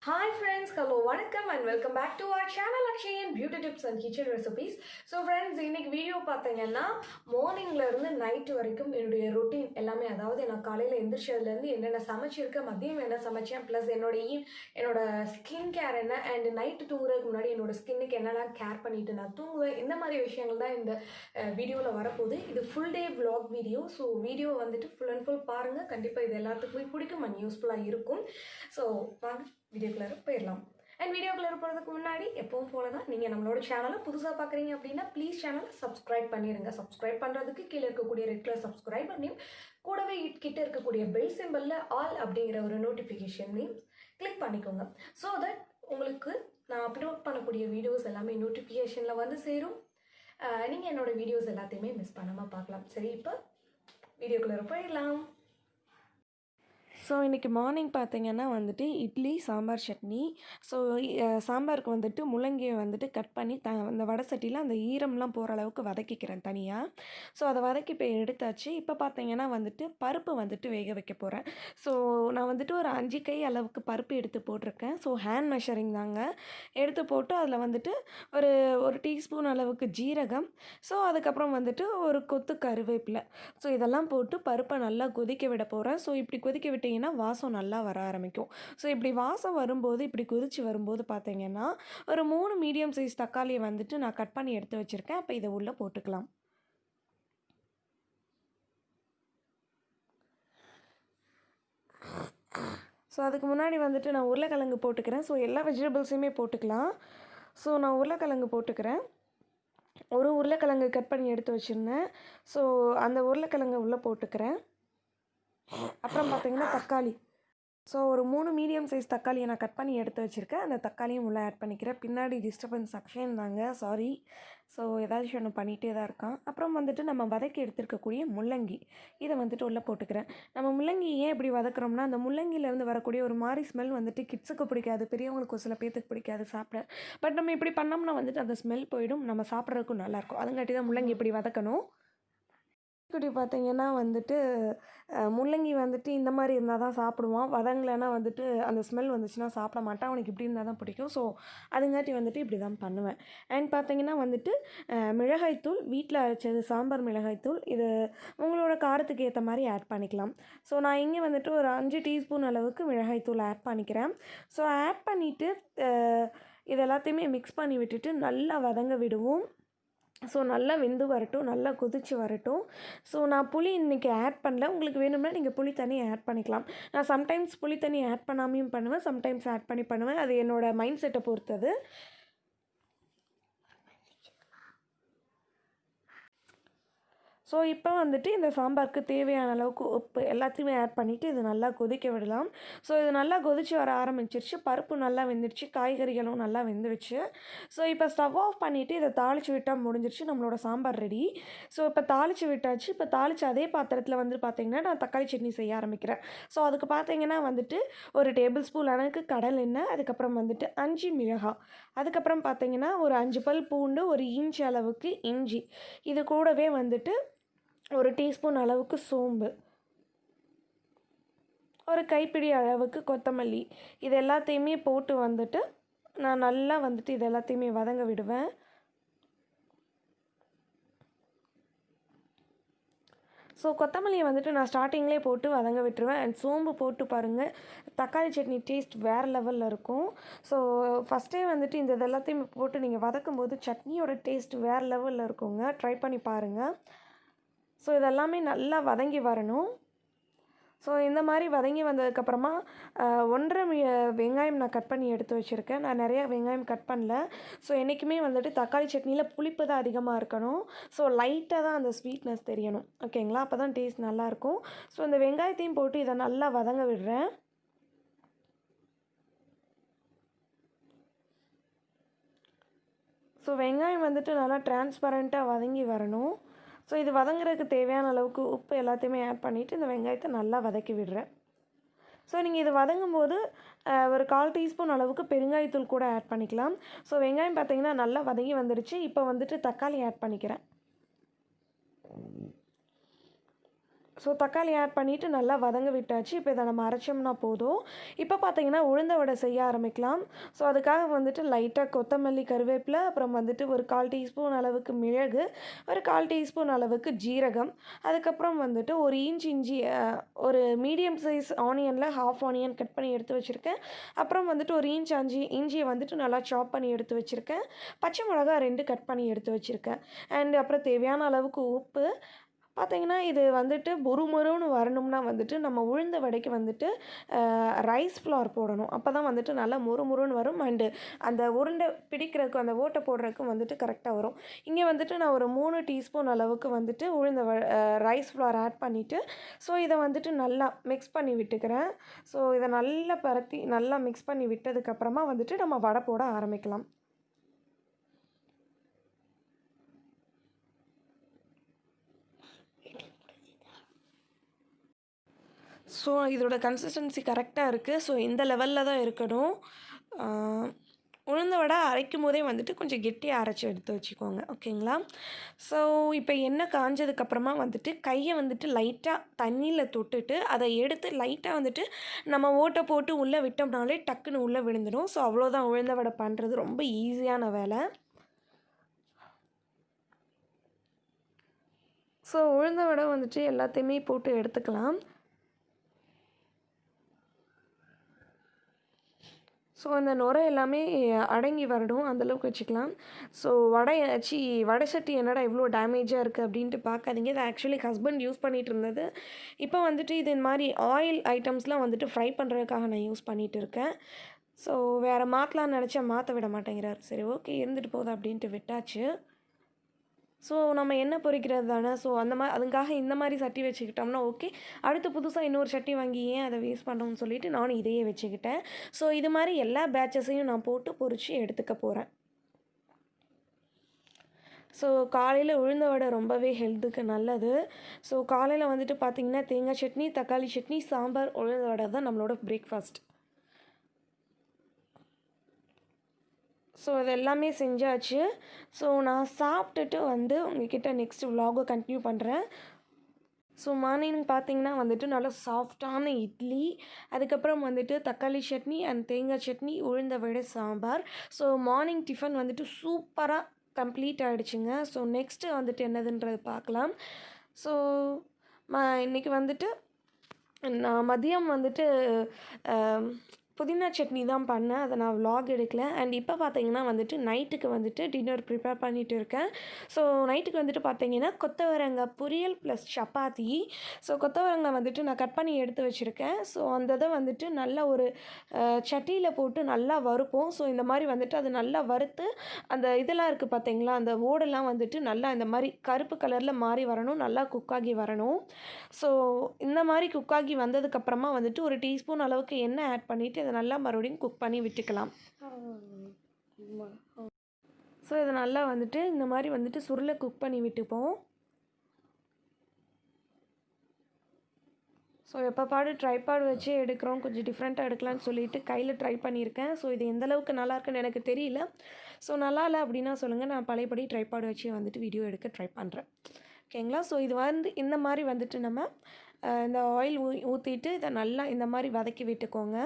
Hi friends, hello, வணக்கம் and welcome back to our channel Akshayan Beauty Tips and Kitchen Recipes. So friends, இன்னைக்கு video பார்த்தீங்கன்னா மார்னிங்ல இருந்து night வரைக்கும் என்னுடைய ரொட்டீன் எல்லாமே, அதாவது நான் காலையில் எந்திரிச்சதுல இருந்து என்னென்ன சமைச்சிருக்கேன், மதியம் என்ன சமைச்சேன், ப்ளஸ் என்னோட ஸ்கின் கேர் என்ன, அண்ட் நைட்டு தூங்குறதுக்கு முன்னாடி என்னோட ஸ்கின்னுக்கு என்னெல்லாம் கேர் பண்ணிட்டு நான் தூங்குவேன், இந்த மாதிரி விஷயங்கள் தான் இந்த வீடியோவில் வரப்போகுது. இது full day vlog video. So video வந்துட்டு ஃபுல் அண்ட் ஃபுல் பாருங்கள், கண்டிப்பாக இது எல்லாத்துக்குமே பிடிக்கும் அண்ட் யூஸ்ஃபுல்லாக இருக்கும். ஸோ வாங்க வீடியோக்குள்ளார போயிடலாம். அண்ட் வீடியோக்குள்ளார போகிறதுக்கு முன்னாடி எப்பவும் போல தான், நீங்கள் நம்மளோட சேனலை புதுசாக பார்க்குறீங்க அப்படின்னா ப்ளீஸ் சேனலை சப்ஸ்கிரைப் பண்ணிடுங்க. சப்ஸ்கிரைப் பண்ணுறதுக்கு கீழே இருக்கக்கூடிய ரெட் கலர் சப்ஸ்கிரைப் பண்ணியும் கூடவே கிட்ட இருக்கக்கூடிய பெல் சிம்பிளில் ஆல் அப்படிங்கிற ஒரு நோட்டிஃபிகேஷனையும் கிளிக் பண்ணிக்கோங்க. ஸோ தட் உங்களுக்கு நான் அப்லோட் பண்ணக்கூடிய வீடியோஸ் எல்லாமே நோட்டிஃபிகேஷனில் வந்து சேரும். நீங்கள் என்னோடய வீடியோஸ் எல்லாத்தையுமே மிஸ் பண்ணாமல் பார்க்கலாம். சரி, இப்போ வீடியோக்குள்ளார போயிடலாம். ஸோ இன்றைக்கி மார்னிங் பார்த்திங்கன்னா வந்துட்டு இட்லி சாம்பார் சட்னி. ஸோ சாம்பாருக்கு வந்துட்டு முள்ளங்கியை வந்துட்டு கட் பண்ணி அந்த வடை சட்டியில் அந்த ஈரம்லாம் போகிற அளவுக்கு வதக்கிக்கிறேன் தனியாக. ஸோ அதை வதக்கி இப்போ எடுத்தாச்சு. இப்போ பார்த்திங்கன்னா வந்துட்டு பருப்பு வந்துட்டு வேக வைக்க போகிறேன். ஸோ நான் வந்துட்டு ஒரு 5 கை அளவுக்கு பருப்பு எடுத்து போட்டிருக்கேன். ஸோ ஹேண்ட் மெஷரிங் தாங்க. எடுத்து போட்டு அதில் வந்துட்டு ஒரு டீஸ்பூன் அளவுக்கு ஜீரகம், ஸோ அதுக்கப்புறம் வந்துட்டு ஒரு கொத்து கருவேப்பிலை, ஸோ இதெல்லாம் போட்டு பருப்பை நல்லா கொதிக்க விட போகிறேன். ஸோ இப்படி கொதிக்க விட்டு வாசம் நல்லா வர ஆரம்பிக்கும். ஸோ இப்படி வாசம் வரும்போது, இப்படி கொதிச்சு வரும்போது பார்த்தீங்கன்னா ஒரு 3 மீடியம் சைஸ் தக்காளியை வந்துட்டு நான் கட் பண்ணி எடுத்து வச்சுருக்கேன். அப்போ இதை உள்ளே போட்டுக்கலாம். ஸோ அதுக்கு முன்னாடி வந்துட்டு நான் உருளைக்கிழங்கு போட்டுக்கிறேன். ஸோ எல்லா வெஜிடபிள்ஸையுமே போட்டுக்கலாம். ஸோ நான் உருளைக்கிழங்கு போட்டுக்கிறேன். ஒரு உருளைக்கிழங்கு கட் பண்ணி எடுத்து வச்சுருந்தேன். ஸோ அந்த உருளைக்கிழங்கு உள்ளே போட்டுக்கிறேன். அப்புறம் பார்த்திங்கன்னா தக்காளி. ஸோ ஒரு 3 மீடியம் சைஸ் தக்காளியை நான் கட் பண்ணி எடுத்து வச்சுருக்கேன். அந்த தக்காளியும் உள்ளே ஆட் பண்ணிக்கிறேன். பின்னாடி டிஸ்டர்பன்ஸ் அக்ஷயன் தாங்க, சாரி. ஸோ ஏதாச்சும் ஒன்று பண்ணிகிட்டே தான் இருக்கான். அப்புறம் வந்துட்டு நம்ம வதக்கி எடுத்துருக்கக்கூடிய முள்ளங்கி, இதை வந்துட்டு உள்ளே போட்டுக்கிறேன். நம்ம முள்ளங்கி ஏன் இப்படி வதக்குறோம்னா, அந்த முள்ளங்கிலேருந்து வரக்கூடிய ஒரு மாதிரி ஸ்மெல் வந்துட்டு கிட்ஸுக்கு பிடிக்காது, பெரியவங்களுக்கு சில பேர்த்துக்கு பிடிக்காது சாப்பிட. பட் நம்ம இப்படி பண்ணோம்னா வந்துட்டு அந்த ஸ்மெல் போயிடும், நம்ம சாப்பிட்றதுக்கும் நல்லாயிருக்கும். அதுங்காட்டி தான் முள்ளங்கி இப்படி வதக்கணும். குட்டி பார்த்திங்கன்னா வந்துட்டு முள்ளங்கி வந்துட்டு இந்த மாதிரி இருந்தால் தான் சாப்பிடுவான். வதங்கலைன்னா வந்துட்டு அந்த ஸ்மெல் வந்துச்சுன்னா சாப்பிட மாட்டான். அவனுக்கு இப்படி இருந்தால் தான் பிடிக்கும். ஸோ அதுங்காட்டி வந்துட்டு இப்படி தான் பண்ணுவேன். அண்ட் பார்த்திங்கன்னா வந்துட்டு மிளகாய்த்தூள், வீட்டில் அரைச்சது சாம்பார் மிளகாய்த்தூள், இது உங்களோட காரத்துக்கு ஏற்ற மாதிரி ஆட் பண்ணிக்கலாம். ஸோ நான் இங்கே வந்துட்டு ஒரு 5 டீஸ்பூன் அளவுக்கு மிளகாய்த்தூள் ஆட் பண்ணிக்கிறேன். ஸோ ஆட் பண்ணிவிட்டு இது எல்லாத்தையுமே மிக்ஸ் பண்ணி விட்டுட்டு நல்லா வதங்க விடுவோம். ஸோ நல்லா வெந்து வரட்டும், நல்லா கொதித்து வரட்டும். ஸோ நான் புளி இன்றைக்கி ஆட் பண்ணல. உங்களுக்கு வேணும்னா நீங்கள் புளி தண்ணி ஆட் பண்ணிக்கலாம். நான் சம்டைம்ஸ் புளி தண்ணி ஆட் பண்ணாமையும் பண்ணுவேன், சம்டைம்ஸ் ஆட் பண்ணுவேன். அது என்னோடய மைண்ட் செட்டை பொறுத்தது. ஸோ இப்போ வந்துட்டு இந்த சாம்பாருக்கு தேவையான அளவுக்கு உப்பு எல்லாத்தையுமே ஆட் பண்ணிவிட்டு இது நல்லா கொதிக்க விடலாம். ஸோ இது நல்லா கொதித்து வர ஆரம்பிச்சிருச்சு. பருப்பு நல்லா வெந்துடுச்சு, காய்கறிகளும் நல்லா வெந்துடுச்சு. ஸோ இப்போ ஸ்டவ் ஆஃப் பண்ணிவிட்டு இதை தாளித்து விட்டால் முடிஞ்சிருச்சு, நம்மளோட சாம்பார் ரெடி. ஸோ இப்போ தாளித்து விட்டாச்சு. இப்போ தாளித்து அதே பாத்திரத்தில் வந்து பார்த்திங்கன்னா நான் தக்காளி சட்னி செய்ய ஆரம்பிக்கிறேன். ஸோ அதுக்கு பார்த்திங்கன்னா வந்துட்டு ஒரு டேபிள் ஸ்பூன் அளவுக்கு கடல் எண்ணெய், அதுக்கப்புறம் வந்துட்டு 5 மிளகாய், அதுக்கப்புறம் பார்த்திங்கன்னா ஒரு 5 பல் பூண்டு, ஒரு இன்ச் அளவுக்கு இஞ்சி, இது கூடவே வந்துட்டு ஒரு டீஸ்பூன் அளவுக்கு சோம்பு, ஒரு கைப்பிடி அளவுக்கு கொத்தமல்லி, இது எல்லாத்தையுமே போட்டு வந்துட்டு நான் நல்லா வந்துட்டு இது எல்லாத்தையுமே வதங்க விடுவேன். ஸோ கொத்தமல்லியை வந்துட்டு நான் ஸ்டார்டிங்லேயே போட்டு வதங்க விட்டுருவேன். அண்ட் சோம்பு போட்டு பாருங்கள், தக்காளி சட்னி டேஸ்ட் வேறு லெவலில் இருக்கும். ஸோ ஃபஸ்ட்டே வந்துட்டு இந்த எல்லாத்தையுமே போட்டு நீங்கள் வதக்கும் போது சட்னியோட டேஸ்ட் வேறு லெவலில் இருக்குங்க. ட்ரை பண்ணி பாருங்கள். ஸோ இதெல்லாமே நல்லா வதங்கி வரணும். ஸோ இந்த மாதிரி வதங்கி வந்ததுக்கப்புறமா 1.5 வெங்காயம் நான் கட் பண்ணி எடுத்து வச்சுருக்கேன். நான் நிறையா வெங்காயம் கட் பண்ணல. ஸோ என்றைக்குமே வந்துட்டு தக்காளி சட்னியில் புளிப்பு தான் அதிகமாக இருக்கணும். ஸோ லைட்டாக தான் அந்த ஸ்வீட்னஸ் தெரியணும், ஓகேங்களா? அப்போ தான் டேஸ்ட் நல்லாயிருக்கும். ஸோ இந்த வெங்காயத்தையும் போட்டு இதை நல்லா வதங்க விடுறேன். ஸோ வெங்காயம் வந்துட்டு நல்லா டிரான்ஸ்பரண்ட்டாக வதங்கி வரணும். ஸோ இது வதங்குறதுக்கு தேவையான அளவுக்கு உப்பு எல்லாத்தையுமே ஆட் பண்ணிவிட்டு இந்த வெங்காயத்தை நல்லா வதக்கி விடுறேன். ஸோ நீங்கள் இது வதங்கும் போது ஒரு 1/4 டீஸ்பூன் அளவுக்கு பெருங்காயத்தூள் கூட ஆட் பண்ணிக்கலாம். ஸோ வெங்காயம் பார்த்திங்கன்னா நல்லா வதங்கி வந்துடுச்சு. இப்போ வந்துட்டு தக்காளி ஆட் பண்ணிக்கிறேன். ஸோ தக்காளி ஆட் பண்ணிவிட்டு நல்லா வதங்க விட்டாச்சு. இப்போ இதை நம்ம அரைச்சோம்னா போதும். இப்போ பார்த்தீங்கன்னா உளுந்த வடை செய்ய ஆரம்பிக்கலாம். ஸோ அதுக்காக வந்துட்டு லைட்டாக கொத்தமல்லி, கருவேப்பிலை, அப்புறம் வந்துட்டு ஒரு 1/4 டீஸ்பூன் அளவுக்கு மிளகு, ஒரு 1/4 டீஸ்பூன் அளவுக்கு ஜீரகம், அதுக்கப்புறம் வந்துட்டு ஒரு இஞ்சி ஒரு மீடியம் சைஸ் ஆனியனில் ஹாஃப் ஆனியன் கட் பண்ணி எடுத்து வச்சுருக்கேன். அப்புறம் வந்துட்டு ஒரு இஞ்சியை வந்துட்டு நல்லா சாப் பண்ணி எடுத்து வச்சுருக்கேன். பச்சை மிளகா 2 கட் பண்ணி எடுத்து வச்சுருக்கேன். அண்ட் அப்புறம் தேவையான அளவுக்கு உப்பு. பார்த்தீங்கன்னா இது வந்துட்டு மொறுமொறுன்னு வரணும்னா வந்துட்டு நம்ம உளுந்த வடைக்கு வந்துட்டு ரைஸ் ஃப்ளார் போடணும். அப்போ தான் வந்துட்டு நல்லா மொறுமொறுன்னு வரும். அண்டு அந்த உருண்டை பிடிக்கிறதுக்கும் அந்த ஓட்டை போடுறதுக்கும் வந்துட்டு கரெக்டாக வரும். இங்கே வந்துட்டு நான் ஒரு 3 டீஸ்பூன் அளவுக்கு வந்துட்டு ரைஸ் ஃப்ளார் ஆட் பண்ணிவிட்டு ஸோ இதை வந்துட்டு நல்லா மிக்ஸ் பண்ணி விட்டுக்கிறேன். ஸோ இதை நல்லா பரத்தி நல்லா மிக்ஸ் பண்ணி விட்டதுக்கப்புறமா வந்துட்டு நம்ம வடை போட ஆரம்பிக்கலாம். ஸோ இதோட கன்சிஸ்டன்சி கரெக்டாக இருக்குது. ஸோ இந்த லெவலில் தான் இருக்கணும். உளுந்த வடை அரைக்கும் போதே வந்துட்டு கொஞ்சம் கெட்டியாக அரைச்சி எடுத்து வச்சுக்கோங்க. ஓகேங்களா? ஸோ இப்போ எண்ணெய் காஞ்சதுக்கப்புறமா வந்துட்டு கையை வந்துட்டு லைட்டாக தண்ணியில் தொட்டுட்டு அதை எடுத்து லைட்டாக வந்துட்டு நம்ம ஓட்டை போட்டு உள்ளே விட்டோம்னாலே டக்குன்னு உள்ளே விழுந்துடும். ஸோ அவ்வளோதான், உளுந்த வடை பண்ணுறது ரொம்ப ஈஸியான வேலை. ஸோ உளுந்த வடை வந்துட்டு எல்லாத்தையுமே போட்டு எடுத்துக்கலாம். ஸோ அந்த நுரை எல்லாமே அடங்கி வரணும், அந்தளவுக்கு வச்சுக்கலாம். ஸோ வடை சட்டி என்னடா இவ்வளோ டேமேஜாக இருக்குது அப்படின்ட்டு பார்க்காதீங்க. இது ஆக்சுவலி ஹஸ்பண்ட் யூஸ் பண்ணிகிட்டு இருந்தது. இப்போ வந்துட்டு இது மாதிரி ஆயில் ஐட்டம்ஸ்லாம் வந்துட்டு ஃப்ரை பண்ணுறதுக்காக நான் யூஸ் பண்ணிகிட்டு இருக்கேன். ஸோ வேறு மாற்றலான்னு நினச்சா மாற்ற விட மாட்டேங்கிறார். சரி ஓகே இருந்துட்டு போகுது அப்படின்ட்டு விட்டாச்சு. ஸோ நம்ம எண்ணெய் பொரிக்கிறது தானே, ஸோ அதுக்காக இந்த மாதிரி சட்டி வச்சுக்கிட்டோம்னா ஓகே. அடுத்து புதுசாக இன்னொரு சட்டி வாங்கி ஏன் அதை வேஸ்ட் பண்ணணும்னு சொல்லிவிட்டு நானும் இதையே வச்சுக்கிட்டேன். ஸோ இது மாதிரி எல்லா பேட்சஸையும் நான் போட்டு பொரித்து எடுத்துக்க போகிறேன். ஸோ காலையில் உளுந்த வடை ரொம்பவே ஹெல்த்துக்கு நல்லது. ஸோ காலையில் வந்துட்டு பார்த்திங்கன்னா தேங்காய் சட்னி, தக்காளி சட்னி, சாம்பார், உளுந்த வடை தான் நம்மளோட பிரேக்ஃபாஸ்ட். ஸோ இது எல்லாமே செஞ்சாச்சு. ஸோ நான் சாப்பிட்டுட்டு வந்து உங்ககிட்ட நெக்ஸ்ட்டு விலாகை கண்டினியூ பண்ணுறேன். ஸோ மார்னிங் பார்த்திங்கன்னா வந்துட்டு நல்லா சாஃப்டான இட்லி, அதுக்கப்புறம் வந்துட்டு தக்காளி சட்னி அண்ட் தேங்காய் சட்னி, உளுந்த வடை, சாம்பார். ஸோ மார்னிங் டிஃபன் வந்துட்டு சூப்பராக கம்ப்ளீட் ஆகிடுச்சுங்க. ஸோ நெக்ஸ்ட்டு வந்துட்டு என்னதுன்றது பார்க்கலாம். ஸோ இன்றைக்கி வந்துட்டு நான் மதியம் வந்துட்டு புதினா சட்னி தான் பண்ணேன். அதை நான் விலாக் எடுக்கல. அண்ட் இப்போ பார்த்தீங்கன்னா வந்துட்டு நைட்டுக்கு வந்துட்டு டின்னர் ப்ரிப்பேர் பண்ணிகிட்டு இருக்கேன். ஸோ நைட்டுக்கு வந்துட்டு பார்த்தீங்கன்னா கொத்தவரங்காய் பொரியல் ப்ளஸ் சப்பாத்தி. ஸோ கொத்தவரங்காய் வந்துட்டு நான் கட் பண்ணி எடுத்து வச்சுருக்கேன். ஸோ அந்த இதை வந்துட்டு நல்லா ஒரு சட்டியில் போட்டு நல்லா வறுப்போம். ஸோ இந்த மாதிரி வந்துட்டு அது நல்லா வறுத்து அந்த இதெல்லாம் இருக்குது பார்த்தீங்களா, அந்த ஓடெல்லாம் வந்துட்டு நல்லா இந்த மாதிரி கருப்பு கலரில் மாறி வரணும், நல்லா குக்காகி வரணும். ஸோ இந்த மாதிரி குக்காகி வந்ததுக்கப்புறமா வந்துட்டு ஒரு டீஸ்பூன் அளவுக்கு எண்ணெய் ஆட் பண்ணிவிட்டு இதை நல்லா மறுபடியும் குக் பண்ணி விட்டுக்கலாம். ஸோ இதை நல்லா வந்துட்டு இந்த மாதிரி வந்துட்டு சுருளை குக் பண்ணி விட்டுப்போம். ஸோ எப்போ ட்ரைபாட் வச்சு எடுக்கிறோம், கொஞ்சம் டிஃப்ரெண்ட்டாக எடுக்கலான்னு சொல்லிட்டு கையில் ட்ரை பண்ணியிருக்கேன். ஸோ இது எந்தளவுக்கு நல்லாயிருக்குன்னு எனக்கு தெரியல. ஸோ நல்லா இல்லை அப்படின்னா சொல்லுங்கள், நான் பழையபடி ட்ரைபாட் வச்சு வந்துட்டு வீடியோ எடுக்க ட்ரை பண்ணுறேன். ஓகேங்களா? ஸோ இது வந்து இந்த மாதிரி வந்துட்டு நம்ம இந்த ஆயில் ஊற்றிட்டு இதை நல்லா இந்த மாதிரி வதக்கி விட்டுக்கோங்க.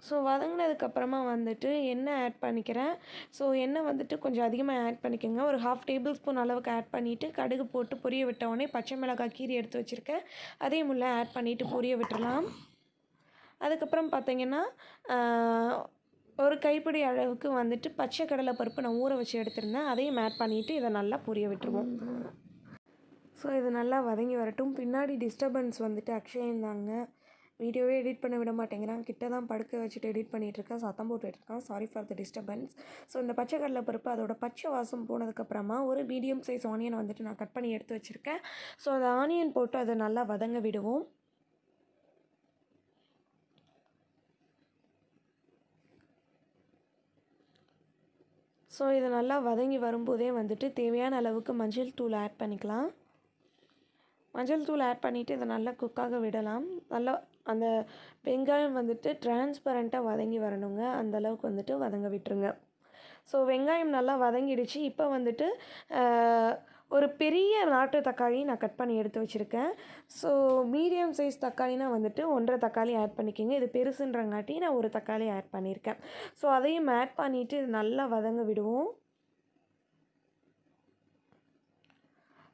ஸோ வதங்கினதுக்கப்புறமா வந்துட்டு எண்ணெய் ஆட் பண்ணிக்கிறேன். ஸோ எண்ணெய் வந்துட்டு கொஞ்சம் அதிகமாக ஆட் பண்ணிக்கோங்க. ஒரு 1/2 டேபிள் ஸ்பூன் அளவுக்கு ஆட் பண்ணிவிட்டு கடுகு போட்டு பொரிய விட்டவுடனே பச்சை மிளகாய் கீரி எடுத்து வச்சுருக்கேன், அதையும் உள்ளே ஆட் பண்ணிவிட்டு பொரிய விட்டுடலாம். அதுக்கப்புறம் பார்த்திங்கன்னா ஒரு கைப்பிடி அளவுக்கு வந்துட்டு பச்சை கடலை பருப்பு நான் ஊற வச்சு எடுத்திருந்தேன், அதையும் ஆட் பண்ணிவிட்டு இதை நல்லா பொரிய விட்டுருவோம். ஸோ இது நல்லா வதங்கி வரட்டும். பின்னாடி டிஸ்டர்பன்ஸ் வந்துட்டு அக்ஷயன் தாங்க, வீடியோவே எடிட் பண்ண விட மாட்டேங்கிறான். கிட்ட தான் படுக்க வச்சுட்டு எடிட் பண்ணிகிட்ருக்கேன், சத்தம் போட்டுட்ருக்கான். Sorry for the disturbance. So இந்த பச்சை கடலை பருப்பு அதோட பச்சை வாசம் போனதுக்கப்புறமா ஒரு மீடியம் சைஸ் ஆனியன் வந்துட்டு நான் கட் பண்ணி எடுத்து வச்சுருக்கேன். ஸோ அந்த ஆனியன் போட்டு அதை நல்லா வதங்க விடுவோம். ஸோ இது நல்லா வதங்கி வரும்போதே வந்துட்டு தேவையான அளவுக்கு மஞ்சள் தூள் ஆட் பண்ணிக்கலாம். மஞ்சள் தூள் ஆட் பண்ணிவிட்டு இதை நல்லா குக்காக விடலாம். நல்லா அந்த வெங்காயம் வந்துட்டு டிரான்ஸ்பரண்ட்டாக வதங்கி வரணுங்க, அந்தளவுக்கு வந்துட்டு வதங்க விட்டுருங்க. ஸோ வெங்காயம் நல்லா வதங்கிடுச்சு. இப்போ வந்துட்டு ஒரு பெரிய நாட்டு தக்காளி நான் கட் பண்ணி எடுத்து வச்சுருக்கேன். ஸோ மீடியம் சைஸ் தக்காளினா வந்துட்டு 1 1/2 தக்காளி ஆட் பண்ணிக்கோங்க. இது பெருசுன்றங்காட்டி நான் 1 தக்காளி ஆட் பண்ணியிருக்கேன். ஸோ அதையும் ஆட் பண்ணிவிட்டு நல்லா வதங்க விடுவோம்.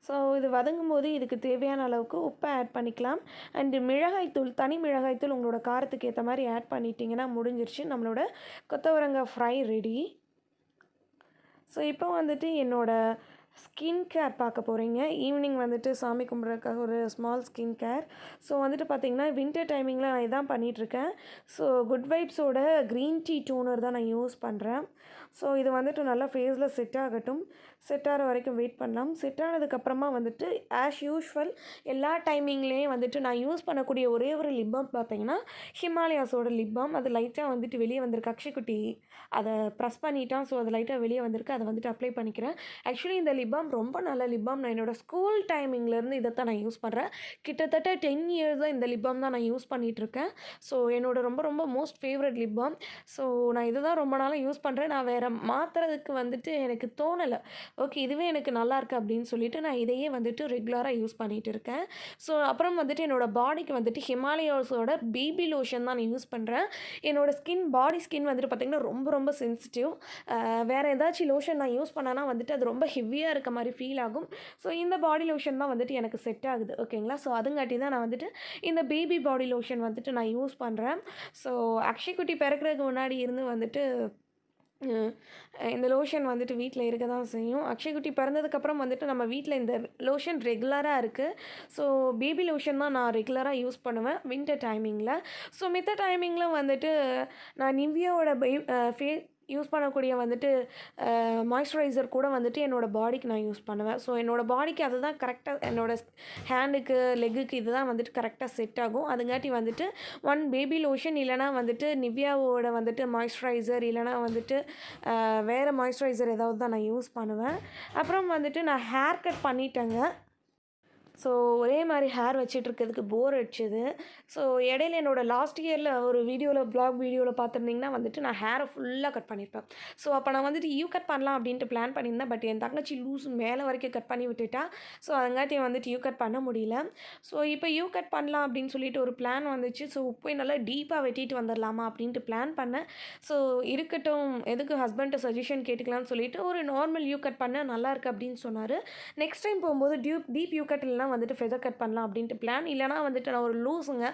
ஸோ இது வதங்கும்போது இதுக்கு தேவையான அளவுக்கு உப்பை ஆட் பண்ணிக்கலாம். அண்டு மிளகாய்த்தூள், தனி மிளகாய்த்தூள் உங்களோட காரத்துக்கு ஏற்ற மாதிரி ஆட் பண்ணிட்டீங்கன்னா முடிஞ்சிருச்சு. நம்மளோட கொத்தவரங்காய் ஃப்ரை ரெடி. ஸோ இப்போ வந்துட்டு என்னோடய ஸ்கின் கேர் பார்க்க போகிறீங்க. ஈவினிங் வந்துட்டு சாமி கும்பிட்றதுக்காக ஒரு ஸ்மால் ஸ்கின் கேர். ஸோ வந்துட்டு பார்த்திங்கன்னா வின்டர் டைமிங்கில் நான் இதான் பண்ணிகிட்ருக்கேன். ஸோ குட் வைப்ஸோட க்ரீன் டீ டோனர் தான் நான் யூஸ் பண்ணுறேன். ஸோ இது வந்துட்டு நல்லா ஃபேஸில் செட் ஆகட்டும். செட் ஆகிற வரைக்கும் வெயிட் பண்ணலாம். செட் ஆனதுக்கப்புறமா வந்துட்டு ஆஸ் யூஷுவல் எல்லா டைமிங்லேயும் வந்துட்டு நான் யூஸ் பண்ணக்கூடிய ஒரே ஒரு லிப் பாம் பார்த்திங்கன்னா ஹிமாலயாஸோட லிப் பாம். அது லைட்டாக வந்துட்டு வெளியே வந்திருக்கு. அக்ஷய்குட்டி அதை ப்ரெஸ் பண்ணிட்டான். ஸோ அது லைட்டாக வெளியே வந்திருக்கு. அதை வந்துட்டு அப்ளை பண்ணிக்கிறேன். ஆக்சுவலி இந்த லிப் பாம் ரொம்ப நல்ல லிப் பாம். நான் என்னோடய ஸ்கூல் டைமிங்லேருந்து இதை தான் நான் யூஸ் பண்ணுறேன். கிட்டத்தட்ட 10 இயர்ஸாக இந்த லிப் பாம் தான் நான் யூஸ் பண்ணிகிட்ருக்கேன். ஸோ என்னோடய ரொம்ப ரொம்ப most favourite lip balm. So நான் இதை தான் ரொம்ப நாளாக யூஸ் பண்ணுறேன். நான் வேறு மாற்றுறதுக்கு வந்துட்டு எனக்கு தோணலை. ஓகே இதுவே எனக்கு நல்லாயிருக்கு அப்படின்னு சொல்லிட்டு நான் இதையே வந்துட்டு ரெகுலராக யூஸ் பண்ணிகிட்டு இருக்கேன். ஸோ அப்புறம் வந்துட்டு என்னோடய பாடிக்கு வந்துட்டு ஹிமாலயாஸோட பேபி லோஷன் தான் நான் யூஸ் பண்ணுறேன். என்னோடய பாடி ஸ்கின் வந்துட்டு பார்த்திங்கன்னா ரொம்ப ரொம்ப சென்சிட்டிவ். வேறு ஏதாச்சும் லோஷன் நான் யூஸ் பண்ணேன்னா வந்துட்டு அது ரொம்ப ஹெவியாக இருக்க மாதிரி ஃபீல் ஆகும். ஸோ இந்த பாடி லோஷன் தான் வந்துட்டு எனக்கு செட் ஆகுது. ஓகேங்களா. ஸோ அதுங்காட்டி தான் நான் வந்துட்டு இந்த பேபி பாடி லோஷன் வந்துட்டு நான் யூஸ் பண்ணுறேன். ஸோ அக்ஷய்குட்டி பிறக்கிறதுக்கு முன்னாடி இருந்து வந்துட்டு இந்த லோஷன் வந்துட்டு வீட்டில் இருக்க தான் செய்யும். அக்ஷய்குட்டி பிறந்ததுக்கப்புறம் வந்துட்டு நம்ம வீட்டில் இந்த லோஷன் ரெகுலராக இருக்குது. ஸோ பேபி லோஷன் தான் நான் ரெகுலராக யூஸ் பண்ணுவேன் வின்டர் டைமிங்கில். ஸோ மித்த டைமிங்கில் வந்துட்டு நான் நிவ்யாவோட யூஸ் பண்ணக்கூடிய வந்துட்டு மாய்ஸ்சரைசர் கூட வந்துட்டு என்னோடய பாடிக்கு நான் யூஸ் பண்ணுவேன். ஸோ என்னோடய பாடிக்கு அதுதான் கரெக்டாக என்னோடய ஹேண்டுக்கு லெக்குக்கு இதுதான் வந்துட்டு கரெக்டாக செட் ஆகும். அதுங்காட்டி வந்துட்டு ஒன் பேபி லோஷன் இல்லைனா வந்துட்டு நிவ்யாவோட வந்துட்டு மாய்ஸ்சரைசர் இல்லைனா வந்துட்டு வேறு மாய்ஸ்சரைசர் ஏதாவது தான் நான் யூஸ் பண்ணுவேன். அப்புறம் வந்துட்டு நான் ஹேர் கட் பண்ணிட்டேங்க. ஸோ ஒரே மாதிரி ஹேர் வச்சிட்ருக்கிறதுக்கு போர் அடிச்சுது. ஸோ இடையில என்னோடய லாஸ்ட் இயரில் ஒரு வ்ளாக் வீடியோவில் பார்த்துருந்திங்கன்னா வந்துட்டு நான் ஹேரை ஃபுல்லாக கட் பண்ணியிருப்பேன். ஸோ அப்போ நான் வந்துட்டு கட் பண்ணலாம் அப்படின்ட்டு பிளான் பண்ணியிருந்தேன். பட் என் தங்கச்சி லூஸ் மேலே வரைக்கும் கட் பண்ணி விட்டுட்டா. ஸோ அதுங்காட்டி வந்துட்டு கட் பண்ண முடியல. ஸோ இப்போ கட் பண்ணலாம் அப்படின்னு சொல்லிட்டு ஒரு பிளான் வந்துச்சு. ஸோ போய் நல்லா டீப்பாக வெட்டிட்டு வந்துடலாமா அப்படின்ட்டு பிளான் பண்ணேன். ஸோ இருக்கட்டும் எதுக்கு ஹஸ்பண்ட்டை சஜஷன் கேட்டுக்கலாம்னு சொல்லிட்டு ஒரு நார்மல் கட் பண்ண நல்லாயிருக்கு அப்படின்னு சொன்னார். நெக்ஸ்ட் டைம் போகும்போது டீப் கட் இல்லைனா வந்துட்டு ஃபெதர் கட் பண்ணலாம் அப்படின்ட்டு பிளான். இல்லைனா வந்துட்டு நான் ஒரு லூஸுங்க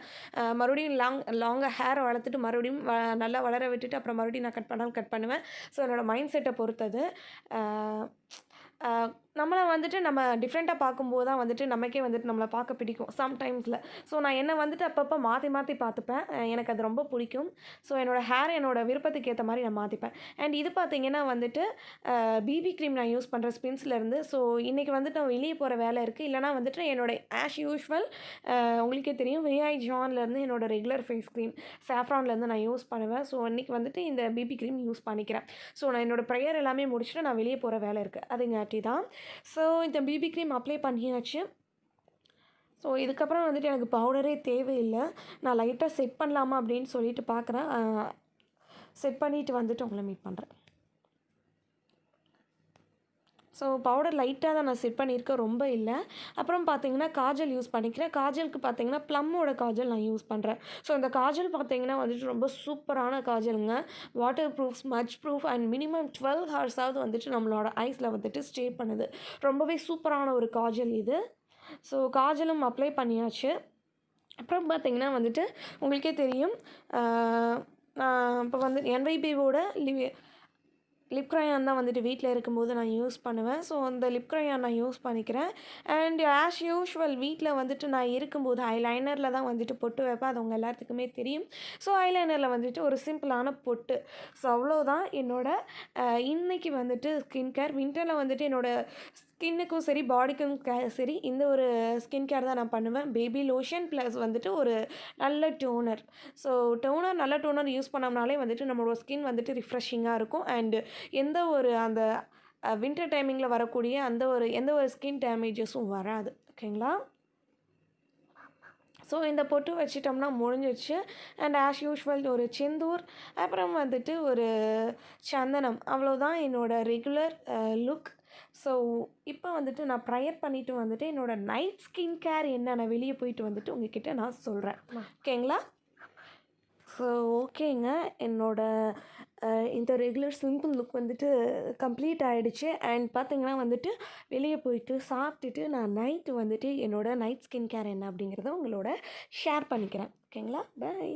மறுபடியும் லாங்காக ஹேரை வளர்த்துட்டு மறுபடியும் நல்லா வளர விட்டுட்டு அப்புறம் மறுபடியும் நான் கட் பண்ணாலும் கட் பண்ணுவேன். ஸோ என்னோடய மைண்ட் செட்டை பொறுத்தது. நம்மளை வந்துட்டு நம்ம டிஃப்ரெண்ட்டாக பார்க்கும்போது தான் வந்துட்டு நமக்கே வந்துட்டு நம்மளை பார்க்க பிடிக்கும் சம்டைம்ஸில். ஸோ நான் என்னை வந்துட்டு அப்பப்போ மாற்றி பார்த்துப்பேன். எனக்கு அது ரொம்ப பிடிக்கும். ஸோ என்னோடய ஹேர் என்னோடய விருப்பத்துக்கு ஏற்ற மாதிரி நான் மாற்றிப்பேன். அண்ட் இது பார்த்திங்கன்னா வந்துட்டு பிபி க்ரீம் நான் யூஸ் பண்ணுறேன் ஸ்பின்ஸ்லேருந்து. ஸோ இன்றைக்கி வந்துட்டு நான் வெளியே போகிற வேலை இருக்குது. இல்லைனா வந்துட்டு என்னோடய ஆஸ் யூஷுவல் உங்களுக்கே தெரியும் விஐ ஜான்லேருந்து என்னோடய ரெகுலர் ஃபேஸ் க்ரீம் சாஃப்ரான்லேருந்து நான் யூஸ் பண்ணுவேன். ஸோ இன்றைக்கி வந்துட்டு இந்த பிபி க்ரீம் யூஸ் பண்ணிக்கிறேன். ஸோ நான் என்னோடய ப்ரேயர் எல்லாமே முடிச்சுட்டு நான் வெளியே போகிற வேலை இருக்குது. அதுங்காட்டி தான். ஸோ இந்த பிபி க்ரீம் அப்ளை பண்ணியாச்சு. ஸோ இதுக்கப்புறம் வந்துட்டு எனக்கு பவுடரே தேவையில்லை. நான் லைட்டாக செட் பண்ணலாமா அப்படின்னு சொல்லிட்டு பார்க்குறேன். செட் பண்ணிவிட்டு வந்துட்டு உங்களை மீட் பண்ணுறேன். ஸோ பவுடர் லைட்டாக தான் நான் செட் பண்ணியிருக்கேன், ரொம்ப இல்லை. அப்புறம் பார்த்தீங்கன்னா காஜல் யூஸ் பண்ணிக்கிறேன். காஜலுக்கு பார்த்தீங்கன்னா ப்ளம்மோட காஜல் நான் யூஸ் பண்ணுறேன். ஸோ இந்த காஜல் பார்த்தீங்கன்னா வந்துட்டு ரொம்ப சூப்பரான காஜலுங்க. Water proof, smudge proof and minimum 12 ஹவர்ஸாவது வந்துட்டு நம்மளோட ஐஸில் வந்துட்டு ஸ்டே பண்ணுது. ரொம்பவே சூப்பரான ஒரு காஜல் இது. ஸோ காஜலும் அப்ளை பண்ணியாச்சு. அப்புறம் பார்த்திங்கன்னா வந்துட்டு உங்களுக்கே தெரியும் நான் இப்போ வந்து NYBவோட லிப் க்ரையான் தான் வந்துட்டு வீட்டில் இருக்கும்போது நான் யூஸ் பண்ணுவேன். ஸோ அந்த லிப் க்ரையான் நான் யூஸ் பண்ணிக்கிறேன். அண்ட் ஆஸ் யூஷுவல் வீட்டில் வந்துட்டு நான் இருக்கும்போது ஐலைனரில் தான் வந்துட்டு பொட்டு வைப்பேன். அது உங்கள் எல்லாத்துக்குமே தெரியும். ஸோ ஐலைனரில் வந்துட்டு ஒரு சிம்பிளான பொட்டு. ஸோ அவ்வளோதான் என்னோடய இன்றைக்கி வந்துட்டு ஸ்கின் கேர். வின்டரில் வந்துட்டு என்னோடய ஸ்கின்னுக்கும் சரி பாடிக்கும் சரி இந்த ஒரு ஸ்கின் கேர் தான் நான் பண்ணுவேன். பேபி லோஷன் ப்ளஸ் வந்துட்டு ஒரு நல்ல டோனர். ஸோ நல்ல டோனர் யூஸ் பண்ணோம்னாலே வந்துட்டு நம்மளோட ஸ்கின் வந்துட்டு ரிஃப்ரெஷிங்காக இருக்கும். அண்டு எந்த ஒரு அந்த வின்டர் டைமிங்கில் வரக்கூடிய எந்த ஒரு ஸ்கின் டேமேஜஸும் வராது. ஓகேங்களா. ஸோ இந்த பொட்டு வச்சிட்டோம்னா முடிஞ்சிடுச்சு. அண்ட் ஆஸ் யூஷுவல் ஒரு செந்தூர், அப்புறம் வந்துட்டு ஒரு சந்தனம், அவ்வளோதான் என்னோடய ரெகுலர் லுக். ஸோ இப்போ வந்துட்டு நான் ப்ரையர் பண்ணிவிட்டு வந்துட்டு என்னோடய நைட் ஸ்கின் கேர் என்ன நான் வெளியே போயிட்டு வந்துட்டு உங்ககிட்ட நான் சொல்கிறேன். ஓகேங்களா? ஸோ ஓகேங்க, இந்த ரெகுலர் சிம்பிள் லுக் வந்துட்டு கம்ப்ளீட் ஆகிடுச்சு. அண்ட் பார்த்திங்கன்னா வந்துட்டு வெளியே போயிட்டு சாப்பிட்டுட்டு நான் நைட்டு வந்துட்டு என்னோடய நைட் ஸ்கின் கேர் என்ன அப்படிங்கிறத உங்களோட ஷேர் பண்ணிக்கிறேன். ஓகேங்களா? பை.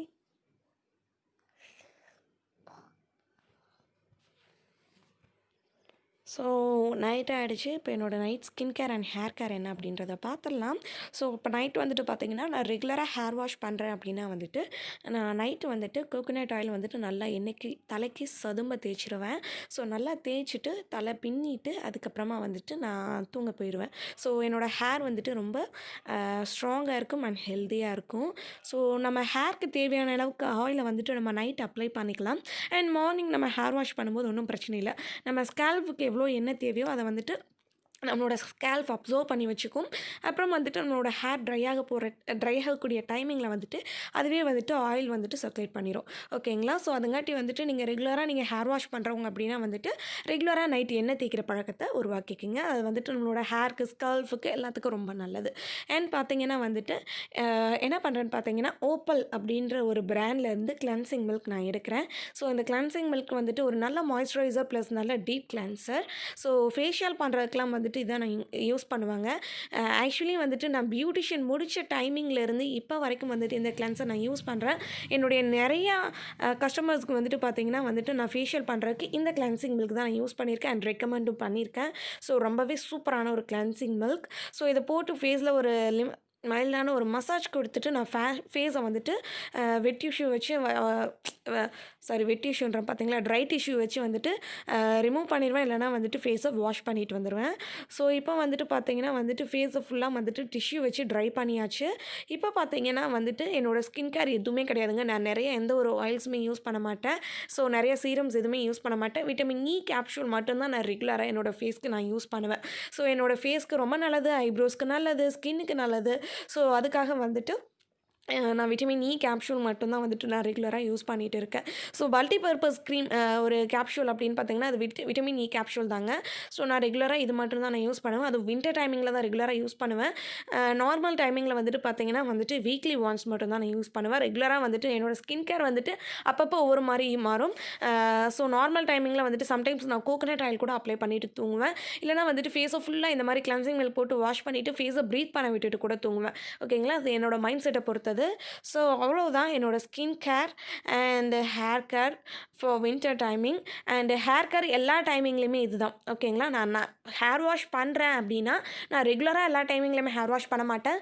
ஸோ நைட் ஆகிடுச்சு. இப்போ என்னோடய night skin care and hair care என்ன அப்படின்றத பார்த்துடலாம். ஸோ இப்போ நைட் வந்துட்டு பார்த்திங்கன்னா நான் ரெகுலராக ஹேர் வாஷ் பண்ணுறேன் அப்படின்னா வந்துட்டு நான் நைட்டு வந்துட்டு கோகோனட் ஆயில் வந்துட்டு நல்லா எண்ணெய்க்கு தலைக்கு சதும்ப தேய்ச்சிருவேன். ஸோ நல்லா தேய்ச்சிட்டு தலை பின்னிட்டு அதுக்கப்புறமா வந்துட்டு நான் தூங்க போயிடுவேன். ஸோ என்னோடய ஹேர் வந்துட்டு ரொம்ப ஸ்ட்ராங்காக இருக்கும் அண்ட் ஹெல்த்தியாக இருக்கும். ஸோ நம்ம ஹேருக்கு தேவையான அளவுக்கு ஆயிலை வந்துட்டு நம்ம நைட் அப்ளை பண்ணிக்கலாம். அண்ட் மார்னிங் நம்ம ஹேர் வாஷ் பண்ணும்போது ஒன்றும் பிரச்சனை இல்லை. நம்ம ஸ்கேல்புக்கு எவ்வளோ எண்ணெய் தேவையோ அதை வந்துட்டு நம்மளோட ஸ்கேல்ப் அப்சர்வ் பண்ணி வச்சுக்கும். அப்புறம் வந்துட்டு நம்மளோட ஹேர் ட்ரை ஆகக்கூடிய டைமிங்கில் வந்துட்டு அதுவே வந்துட்டு ஆயில் வந்துட்டு சர்க்குலேட் பண்ணிடும். ஓகேங்களா? ஸோ அதுங்காட்டி வந்துட்டு நீங்கள் ஹேர் வாஷ் பண்ணுறவங்க அப்படின்னா வந்துட்டு ரெகுலராக நைட் எண்ணெய் தேய்க்கிற பழக்கத்தை உருவாக்கிக்கிங்க. அது வந்துட்டு நம்மளோட ஹேருக்கு ஸ்கல்ஃபுக்கு எல்லாத்துக்கும் ரொம்ப நல்லது. அண்ட் பார்த்தீங்கன்னா வந்துட்டு என்ன பண்ணுறேன்னு பார்த்தீங்கன்னா ஓப்பல் அப்படின்ற ஒரு பிராண்ட்லேருந்து கிளென்சிங் மில்க் நான் எடுக்கிறேன். ஸோ இந்த கிளென்சிங் மில்க் வந்துட்டு ஒரு நல்ல மாய்ஸ்சரைசர் ப்ளஸ் நல்ல டீப் கிளென்சர். ஸோ ஃபேஷியல் பண்ணுறதுக்கெலாம் வந்துட்டு இதான் நான் யூஸ் பண்ணுவாங்க. ஆக்சுவலி வந்துட்டு நான் பியூட்டிஷியன் முடித்த டைமிங்லேருந்து இப்போ வரைக்கும் வந்துட்டு இந்த கிளென்சர் நான் யூஸ் பண்ணுறேன். என்னுடைய நிறையா கஸ்டமர்ஸ்க்கு வந்துட்டு பார்த்திங்கன்னா வந்துட்டு நான் ஃபேஷியல் பண்ணுறதுக்கு இந்த கிளென்சிங் மில்க் தான் நான் யூஸ் பண்ணியிருக்கேன் அண்ட் ரெக்கமெண்டும் பண்ணியிருக்கேன். ஸோ ரொம்பவே சூப்பரான ஒரு கிளென்சிங் மில்க். ஸோ இதை போட்டு ஃபேஸில் ஒரு மைல்டான ஒரு மசாஜ் கொடுத்துட்டு நான் ஃபேஸை வந்துட்டு வெட் டிஷ்யூ வச்சு வெட் டிஷ்யூன்ற பார்த்தீங்களா ட்ரை டிஷ்யூ வச்சு வந்துட்டு ரிமூவ் பண்ணிடுவேன். இல்லைனா வந்துட்டு ஃபேஸை வாஷ் பண்ணிட்டு வந்துடுவேன். ஸோ இப்போ வந்துட்டு பார்த்தீங்கன்னா வந்துட்டு ஃபேஸை ஃபுல்லாக வந்துட்டு டிஷ்யூ வச்சு ட்ரை பண்ணியாச்சு. இப்போ பார்த்தீங்கன்னா வந்துட்டு என்னோடய ஸ்கின் கேர் எதுவுமே கிடையாதுங்க. நான் நிறைய எந்த ஒரு ஆயில்ஸுமே யூஸ் பண்ண மாட்டேன். ஸோ நிறைய சீரம்ஸ் எதுவுமே யூஸ் பண்ண மாட்டேன். விட்டமின் இ கேப்சூல் மட்டும்தான் நான் ரெகுலராக என்னோடய ஃபேஸ்க்கு நான் யூஸ் பண்ணுவேன். ஸோ என்னோடய ஃபேஸ்க்கு ரொம்ப நல்லது, ஐப்ரோஸ்க்கு நல்லது, ஸ்கின்னுக்கு நல்லது. ஸோ அதுக்காக வந்துட்டு நான் விட்டமின் இ கேப்சூல் மட்டும்தான் வந்துட்டு நான் ரெகுலராக யூஸ் பண்ணிகிட்டு இருக்கேன். ஸோ மல்டிபர்பஸ் க்ரீம் ஒரு கேப்சூல் அப்படின்னு பார்த்தீங்கன்னா அது விட்டமின் இ கேப்சூல் தாங்க. ஸோ நான் ரெகுலராக இது மட்டும் தான் நான் யூஸ் பண்ணுவேன். அது வின்டர் டைமிங்கில் தான் ரெகுலராக யூஸ் பண்ணுவேன். நார்மல் டைமிங்கில் வந்துட்டு பார்த்தீங்கன்னா வந்துட்டு வீக்லி ஒன்ஸ் மட்டும் தான் நான் யூஸ் பண்ணுவேன். ரெகுலராக வந்துட்டு என்னோடய ஸ்கின் கேர் வந்துட்டு அப்பப்போ ஒவ்வொரு மாதிரி மாறும். ஸோ நார்மல் டைமிங்கில் வந்துட்டு சம்டைம்ஸ் நான் கோகோனட் ஆயில் கூட அப்ளை பண்ணிவிட்டு தூங்குவேன். இல்லைனா வந்துட்டு ஃபேஸை ஃபுல்லாக இந்த மாதிரி கிளென்சிங் மில்க் போட்டு வாஷ் பண்ணிவிட்டு ஃபேஸை ப்ரீத் பண்ண விட்டுட்டு கூட தூங்குவேன். ஓகேங்களா? அது என்னோடய மைண்ட் செட்டை பொறுத்தது. ஸோ அவ்வளோதான் என்னோடய skin care and hair care for winter timing. And hair care எல்லா டைமிங்லேயுமே இதுதான். ஓகேங்களா? நான் ஹேர் வாஷ் பண்ணுறேன் அப்படின்னா நான் ரெகுலராக எல்லா டைமிங்லேயுமே ஹேர் வாஷ் பண்ண மாட்டேன்.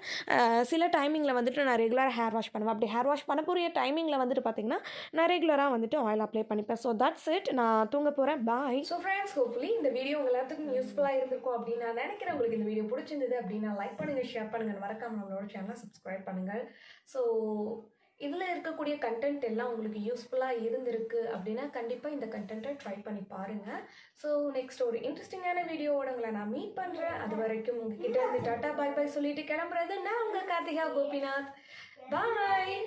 சில டைமிங்கில் வந்துட்டு நான் ரெகுலராக ஹேர் வாஷ் பண்ணுவேன். அப்படி ஹேர் வாஷ் பண்ண போகிற டைமிங்கில் வந்துட்டு பார்த்திங்கன்னா நான் ரெகுலராக வந்துட்டு ஆயில் அப்ளை பண்ணிப்பேன். So that's it. நான் தூங்க போகிறேன். பாய். ஸோ ஃப்ரெண்ட்ஸ், ஹோப்ஃபுல்லி இந்த வீடியோ உங்கள் எல்லாத்துக்கும் யூஸ்ஃபுல்லாக இருந்திருக்கும் அப்படின்னு நான் நினைக்கிறேன். உங்களுக்கு இந்த வீடியோ பிடிச்சிருந்தது அப்படின்னா லைக் பண்ணுங்கள், ஷேர் பண்ணுங்கள், மறக்காம நம்மளோட சேனலை சப்ஸ்கிரைப் பண்ணுங்கள். ஸோ இதில் இருக்கக்கூடிய கண்டென்ட் எல்லாம் உங்களுக்கு யூஸ்ஃபுல்லாக இருந்திருக்கு அப்படின்னா கண்டிப்பாக இந்த கண்டென்ட்டை ட்ரை பண்ணி பாருங்கள். ஸோ நெக்ஸ்ட் ஒரு இன்ட்ரெஸ்டிங்கான வீடியோவோட உங்களை நான் மீட் பண்ணுறேன். அது வரைக்கும் உங்ககிட்ட இருந்து டாட்டா பாய் பாய் சொல்லிட்டு கிளம்புறது நான் உங்கள் கார்த்திகா கோபிநாத். பாய்.